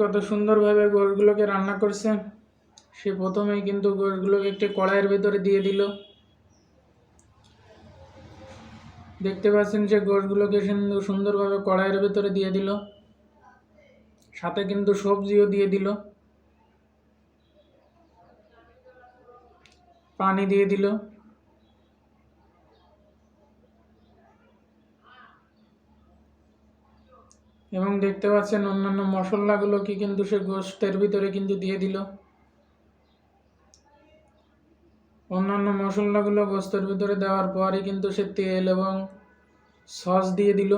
কত সুন্দরভাবে গোশগুলোকে রান্না করছে। সে প্রথমেই কিন্তু গোশগুলোকে একটি কড়াইয়ের ভেতরে দিয়ে দিল। দেখতে পাচ্ছেন সে গোশগুলোকে সুন্দরভাবে কড়াইয়ের ভেতরে দিয়ে দিল, সাথে কিন্তু সবজিও দিয়ে দিল, পানি দিয়ে দিল এবং দেখতে পাচ্ছেন অন্যান্য মশলাগুলোকে কিন্তু সে গোশতের ভিতরে কিন্তু দিয়ে দিল। অন্যান্য মশলাগুলো গোশতের ভিতরে দেওয়ার পরই কিন্তু সে তেল এবং সস দিয়ে দিল।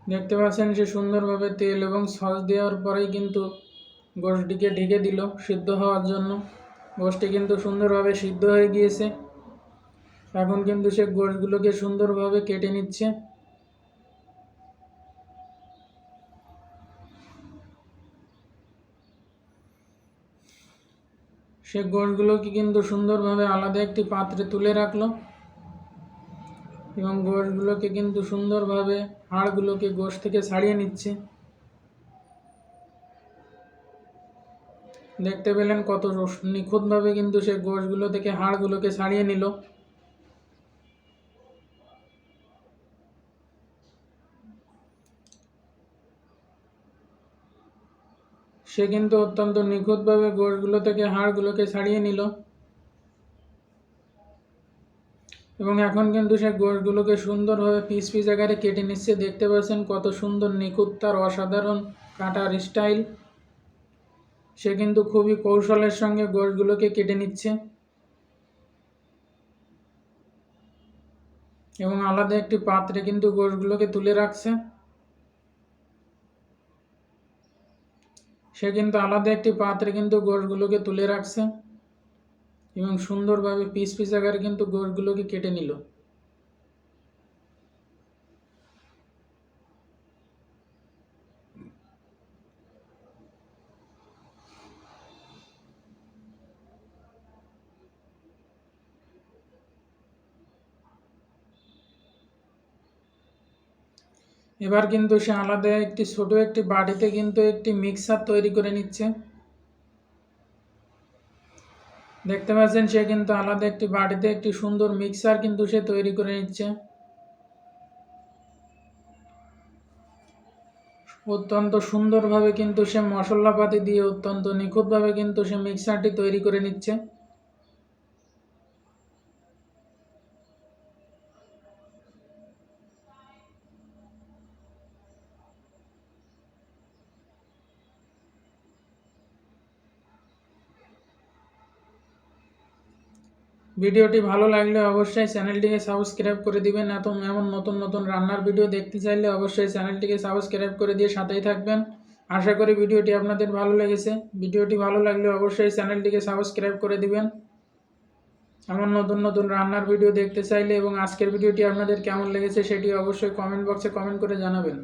দেখতে পাচ্ছেন সে সুন্দরভাবে তেল এবং সস দেওয়ার পরেই কিন্তু গোশটিকে ঢেকে দিল সিদ্ধ হওয়ার জন্য। গোশটি কিন্তু সুন্দরভাবে সিদ্ধ হয়ে গিয়েছে। এখন কিন্তু সে গোশগুলোকে সুন্দরভাবে কেটে নিচ্ছে। সে গোশগুলোকে কিন্তু সুন্দরভাবে আলাদা একটি পাত্রে তুলে রাখলো এবং গোশগুলোকে কিন্তু সুন্দরভাবে হাড়গুলোকে গোশ থেকে ছাড়িয়ে নিচ্ছে। দেখতে পেলেন কত নিখুঁতভাবে কিন্তু সে গোশগুলো থেকে হাড়গুলোকে ছাড়িয়ে নিল। সে কিন্তু অত্যন্ত নিখুঁতভাবে গোশগুলো থেকে হাড়গুলোকে ছাড়িয়ে নিল এবং এখন কিন্তু সে গোশগুলোকে সুন্দরভাবে পিস পিস আকারে কেটে নিচ্ছে। দেখতে পাচ্ছেন কত সুন্দর নিখুঁত তার অসাধারণ কাটার স্টাইল। সে কিন্তু খুবই কৌশলের সঙ্গে গোশগুলোকে কেটে নিচ্ছে এবং আলাদা একটি পাত্রে কিন্তু গোশগুলোকে তুলে রাখছে। সে কিন্তু আলাদা একটি পাত্রে কিন্তু গোশগুলোকে তুলে রাখছে এবং সুন্দরভাবে পিস পিস আকারে কিন্তু গোশগুলোকে কেটে নিল। এবার কিন্তু সে আলাদা একটি ছোট একটি বাটিতে কিন্তু একটি মিক্সার তৈরি করে নিচ্ছে। দেখতে পাচ্ছেন সে কিন্তু আলাদা একটি বাটিতে একটি সুন্দর মিক্সার কিন্তু সে তৈরি করে নিচ্ছে। অত্যন্ত সুন্দরভাবে কিন্তু সে মশলাপাতি দিয়ে অত্যন্ত নিখুঁতভাবে কিন্তু সে মিক্সারটি তৈরি করে নিচ্ছে। ভিডিওটি ভালো লাগলে অবশ্যই চ্যানেলটিকে সাবস্ক্রাইব করে দিবেন। এমন নতুন নতুন রান্নার ভিডিও দেখতে চাইলে অবশ্যই চ্যানেলটিকে সাবস্ক্রাইব করে দিয়ে সাথেই থাকবেন। আশা করি ভিডিওটি আপনাদের ভালো লেগেছে। ভিডিওটি ভালো লাগলে অবশ্যই চ্যানেলটিকে সাবস্ক্রাইব করে দিবেন। এমন নতুন নতুন রান্নার ভিডিও দেখতে চাইলে এবং আজকের ভিডিওটি আপনাদের কেমন লেগেছে সেটি অবশ্যই কমেন্ট বক্সে কমেন্ট করে জানাবেন।